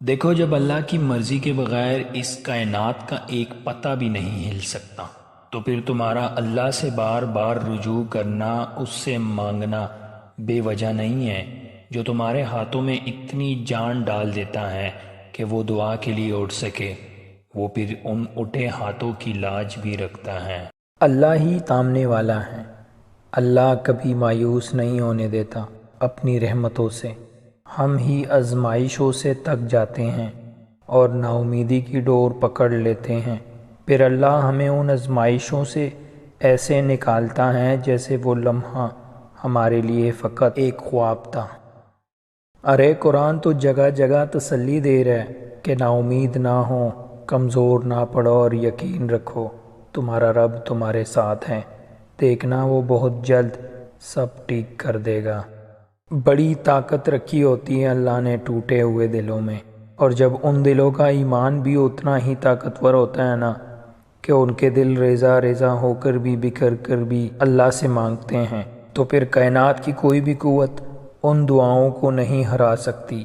دیکھو، جب اللہ کی مرضی کے بغیر اس کائنات کا ایک پتہ بھی نہیں ہل سکتا، تو پھر تمہارا اللہ سے بار بار رجوع کرنا، اس سے مانگنا بے وجہ نہیں ہے، جو تمہارے ہاتھوں میں اتنی جان ڈال دیتا ہے کہ وہ دعا کے لیے اٹھ سکے۔ وہ پھر ان اٹھے ہاتھوں کی لاج بھی رکھتا ہے۔ اللہ ہی تامنے والا ہے۔ اللہ کبھی مایوس نہیں ہونے دیتا اپنی رحمتوں سے۔ ہم ہی آزمائشوں سے تک جاتے ہیں اور نا امیدی کی ڈور پکڑ لیتے ہیں، پھر اللہ ہمیں ان آزمائشوں سے ایسے نکالتا ہے جیسے وہ لمحہ ہمارے لیے فقط ایک خواب تھا۔ ارے قرآن تو جگہ جگہ تسلی دے رہا ہے کہ نا امید نہ ہو، کمزور نہ پڑو اور یقین رکھو، تمہارا رب تمہارے ساتھ ہے، دیکھنا وہ بہت جلد سب ٹھیک کر دے گا۔ بڑی طاقت رکھی ہوتی ہے اللہ نے ٹوٹے ہوئے دلوں میں، اور جب ان دلوں کا ایمان بھی اتنا ہی طاقتور ہوتا ہے نا کہ ان کے دل ریزہ ریزہ ہو کر بھی بکھر کر بھی اللہ سے مانگتے ہیں، تو پھر کائنات کی کوئی بھی قوت ان دعاؤں کو نہیں ہرا سکتی۔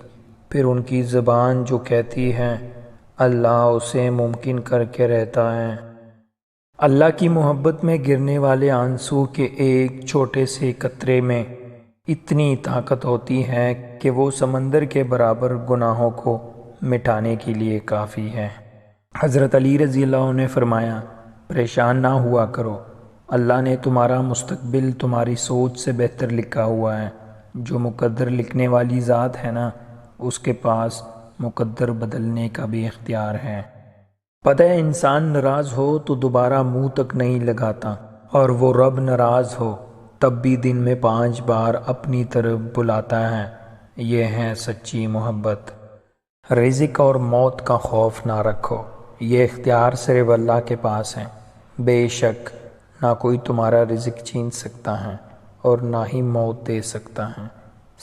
پھر ان کی زبان جو کہتی ہے اللہ اسے ممکن کر کے رہتا ہے۔ اللہ کی محبت میں گرنے والے آنسو کے ایک چھوٹے سے قطرے میں اتنی طاقت ہوتی ہے کہ وہ سمندر کے برابر گناہوں کو مٹانے کے لیے کافی ہے۔ حضرت علی رضی اللہ عنہ نے فرمایا، پریشان نہ ہوا کرو، اللہ نے تمہارا مستقبل تمہاری سوچ سے بہتر لکھا ہوا ہے۔ جو مقدر لکھنے والی ذات ہے نا، اس کے پاس مقدر بدلنے کا بھی اختیار ہے۔ پتہ ہے انسان ناراض ہو تو دوبارہ منہ تک نہیں لگاتا، اور وہ رب ناراض ہو تب بھی دن میں 5 بار اپنی طرف بلاتا ہے۔ یہ ہے سچی محبت۔ رزق اور موت کا خوف نہ رکھو، یہ اختیار صرف اللہ کے پاس ہے۔ بے شک نہ کوئی تمہارا رزق چھین سکتا ہے اور نہ ہی موت دے سکتا ہے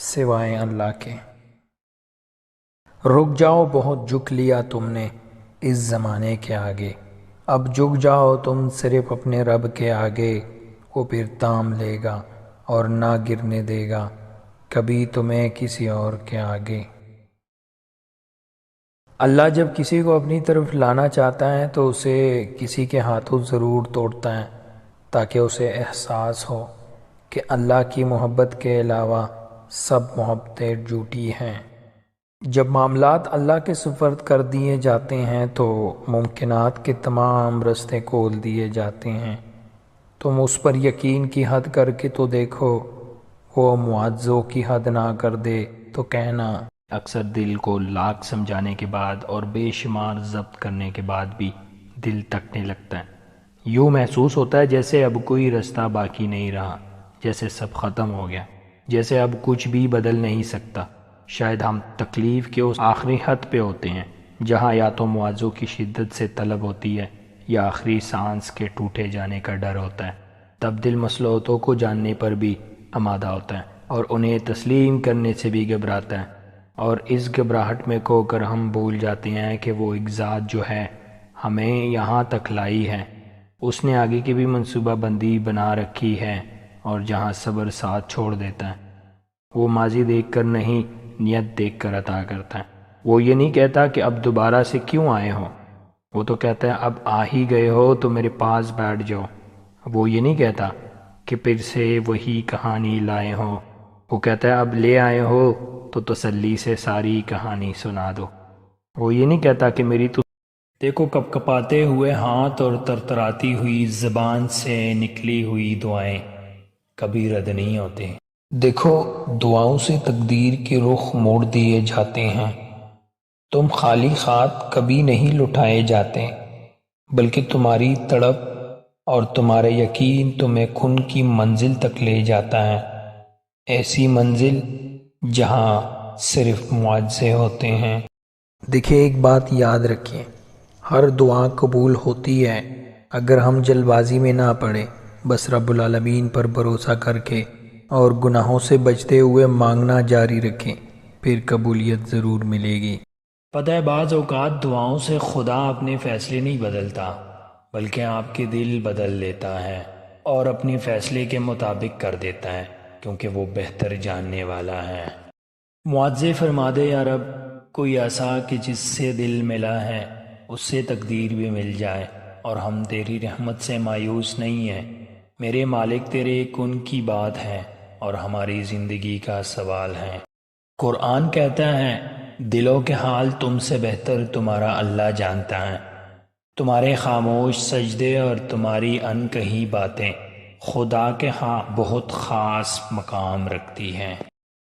سوائے اللہ کے۔ رک جاؤ، بہت جھک لیا تم نے اس زمانے کے آگے، اب جھک جاؤ تم صرف اپنے رب کے آگے، وہ پھر تام لے گا اور نہ گرنے دے گا کبھی تمہیں کسی اور کے آگے۔ اللہ جب کسی کو اپنی طرف لانا چاہتا ہے تو اسے کسی کے ہاتھوں ضرور توڑتا ہے، تاکہ اسے احساس ہو کہ اللہ کی محبت کے علاوہ سب محبتیں جھوٹی ہیں۔ جب معاملات اللہ کے سپرد کر دیے جاتے ہیں تو ممکنات کے تمام رستے کھول دیے جاتے ہیں۔ تم اس پر یقین کی حد کر کے تو دیکھو، وہ معاوضوں کی حد نہ کر دے تو کہنا۔ اکثر دل کو لاکھ سمجھانے کے بعد اور بے شمار ضبط کرنے کے بعد بھی دل تکنے لگتا ہے۔ یوں محسوس ہوتا ہے جیسے اب کوئی رستہ باقی نہیں رہا، جیسے سب ختم ہو گیا، جیسے اب کچھ بھی بدل نہیں سکتا۔ شاید ہم تکلیف کے اس آخری حد پہ ہوتے ہیں جہاں یا تو معاوضوں کی شدت سے طلب ہوتی ہے یا آخری سانس کے ٹوٹے جانے کا ڈر ہوتا ہے۔ تب دل مصلحتوں کو جاننے پر بھی آمادہ ہوتا ہے اور انہیں تسلیم کرنے سے بھی گھبراتا ہے، اور اس گھبراہٹ میں کھو کر ہم بھول جاتے ہیں کہ وہ ایک ذات جو ہے ہمیں یہاں تک لائی ہے، اس نے آگے کی بھی منصوبہ بندی بنا رکھی ہے، اور جہاں صبر ساتھ چھوڑ دیتا ہے، وہ ماضی دیکھ کر نہیں نیت دیکھ کر عطا کرتا ہے۔ وہ یہ نہیں کہتا کہ اب دوبارہ سے کیوں آئے ہو، وہ تو کہتا ہے اب آ ہی گئے ہو تو میرے پاس بیٹھ جاؤ۔ وہ یہ نہیں کہتا کہ پھر سے وہی کہانی لائے ہو، وہ کہتا ہے اب لے آئے ہو تو تسلی سے ساری کہانی سنا دو۔ وہ یہ نہیں کہتا کہ میری تو دیکھو کپ کپاتے ہوئے ہاتھ اور ترتراتی ہوئی زبان سے نکلی ہوئی دعائیں کبھی رد نہیں ہوتے۔ دیکھو دعاؤں سے تقدیر کے رخ موڑ دیے جاتے ہیں، تم خالی ہاتھ کبھی نہیں لٹائے جاتے، بلکہ تمہاری تڑپ اور تمہارا یقین تمہیں خن کی منزل تک لے جاتا ہے، ایسی منزل جہاں صرف معجزے ہوتے ہیں۔ دیکھیں ایک بات یاد رکھیں، ہر دعا قبول ہوتی ہے اگر ہم جلد بازی میں نہ پڑے، بس رب العالمین پر بھروسہ کر کے اور گناہوں سے بچتے ہوئے مانگنا جاری رکھیں، پھر قبولیت ضرور ملے گی۔ پتہ ہے بعض اوقات دعاؤں سے خدا اپنے فیصلے نہیں بدلتا، بلکہ آپ کے دل بدل لیتا ہے اور اپنے فیصلے کے مطابق کر دیتا ہے، کیونکہ وہ بہتر جاننے والا ہے۔ معاوضے فرما دے یا رب، کوئی عصا کہ جس سے دل ملا ہے اس سے تقدیر بھی مل جائے، اور ہم تیری رحمت سے مایوس نہیں ہیں۔ میرے مالک تیرے کن کی بات ہے اور ہماری زندگی کا سوال ہے۔ قرآن کہتا ہے دلوں کے حال تم سے بہتر تمہارا اللہ جانتا ہے۔ تمہارے خاموش سجدے اور تمہاری ان کہی باتیں خدا کے ہاں بہت خاص مقام رکھتی ہیں۔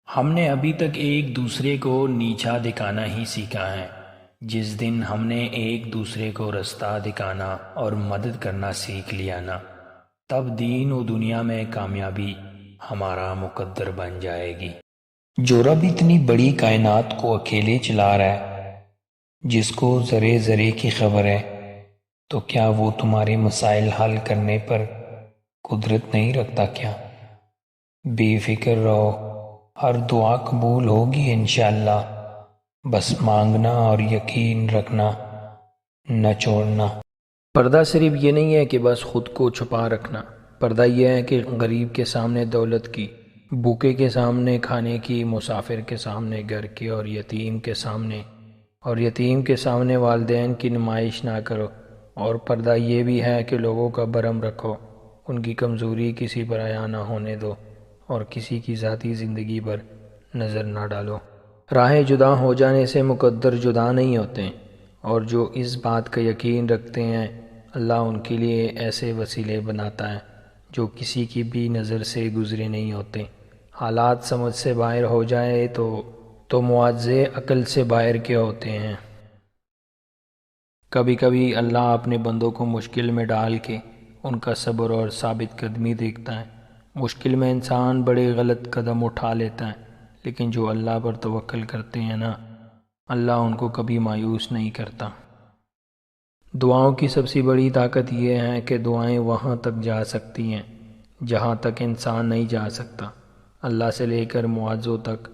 ہم نے ابھی تک ایک دوسرے کو نیچا دکھانا ہی سیکھا ہے۔ جس دن ہم نے ایک دوسرے کو رستہ دکھانا اور مدد کرنا سیکھ لیا نا، تب دین و دنیا میں کامیابی ہمارا مقدر بن جائے گی۔ جو رب اتنی بڑی کائنات کو اکیلے چلا رہا ہے، جس کو ذرے ذرے کی خبر ہے، تو کیا وہ تمہارے مسائل حل کرنے پر قدرت نہیں رکھتا کیا؟ بے فکر رہو، ہر دعا قبول ہوگی انشاءاللہ، بس مانگنا اور یقین رکھنا، نہ چھوڑنا۔ پردہ صرف یہ نہیں ہے کہ بس خود کو چھپا رکھنا، پردہ یہ ہے کہ غریب کے سامنے دولت کی، بھوکے کے سامنے کھانے کی، مسافر کے سامنے گھر کی، اور یتیم کے سامنے والدین کی نمائش نہ کرو۔ اور پردہ یہ بھی ہے کہ لوگوں کا بھرم رکھو، ان کی کمزوری کسی پر عیاں نہ ہونے دو، اور کسی کی ذاتی زندگی پر نظر نہ ڈالو۔ راہیں جدا ہو جانے سے مقدر جدا نہیں ہوتے، اور جو اس بات کا یقین رکھتے ہیں اللہ ان کے لیے ایسے وسیلے بناتا ہے جو کسی کی بھی نظر سے گزرے نہیں ہوتے۔ حالات سمجھ سے باہر ہو جائے تو معاوضے عقل سے باہر کے ہوتے ہیں۔ کبھی کبھی اللہ اپنے بندوں کو مشکل میں ڈال کے ان کا صبر اور ثابت قدمی دیکھتا ہے۔ مشکل میں انسان بڑے غلط قدم اٹھا لیتا ہے، لیکن جو اللہ پر توکل کرتے ہیں نا، اللہ ان کو کبھی مایوس نہیں کرتا۔ دعاؤں کی سب سے بڑی طاقت یہ ہے کہ دعائیں وہاں تک جا سکتی ہیں جہاں تک انسان نہیں جا سکتا، اللہ سے لے کر معاوضوں تک،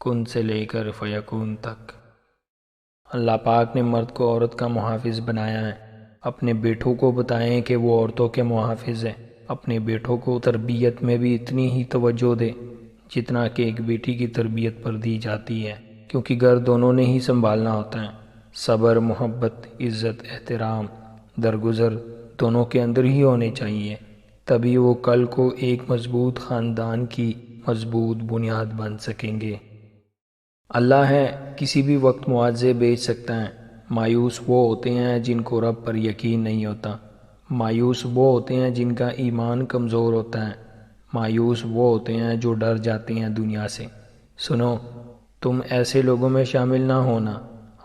کن سے لے کر فیکون تک۔ اللہ پاک نے مرد کو عورت کا محافظ بنایا ہے۔ اپنے بیٹوں کو بتائیں کہ وہ عورتوں کے محافظ ہیں۔ اپنے بیٹوں کو تربیت میں بھی اتنی ہی توجہ دے جتنا کہ ایک بیٹی کی تربیت پر دی جاتی ہے، کیونکہ گھر دونوں نے ہی سنبھالنا ہوتا ہے۔ صبر، محبت، عزت، احترام، درگزر دونوں کے اندر ہی ہونے چاہیے، تبھی وہ کل کو ایک مضبوط خاندان کی مضبوط بنیاد بن سکیں گے۔ اللہ ہے، کسی بھی وقت معاوضے بیچ سکتا ہے۔ مایوس وہ ہوتے ہیں جن کو رب پر یقین نہیں ہوتا، مایوس وہ ہوتے ہیں جن کا ایمان کمزور ہوتا ہے، مایوس وہ ہوتے ہیں جو ڈر جاتے ہیں دنیا سے۔ سنو، تم ایسے لوگوں میں شامل نہ ہونا۔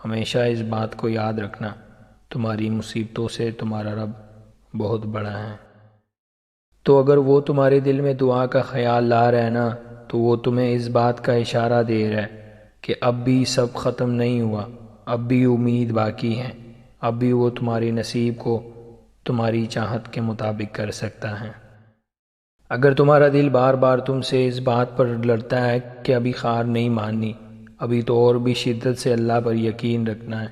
ہمیشہ اس بات کو یاد رکھنا، تمہاری مصیبتوں سے تمہارا رب بہت بڑا ہے۔ تو اگر وہ تمہارے دل میں دعا کا خیال لا رہا ہے نا، تو وہ تمہیں اس بات کا اشارہ دے رہا ہے کہ اب بھی سب ختم نہیں ہوا، اب بھی امید باقی ہے، اب بھی وہ تمہاری نصیب کو تمہاری چاہت کے مطابق کر سکتا ہے۔ اگر تمہارا دل بار بار تم سے اس بات پر لڑتا ہے کہ ابھی خار نہیں ماننی، ابھی تو اور بھی شدت سے اللہ پر یقین رکھنا ہے،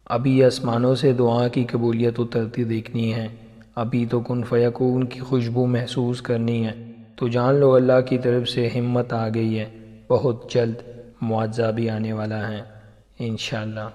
ابھی آسمانوں سے دعا کی قبولیت اترتی دیکھنی ہے، ابھی تو کن فیکون کی خوشبو محسوس کرنی ہے، تو جان لو اللہ کی طرف سے ہمت آ گئی ہے، بہت جلد معاوضہ بھی آنے والا ہے انشاءاللہ۔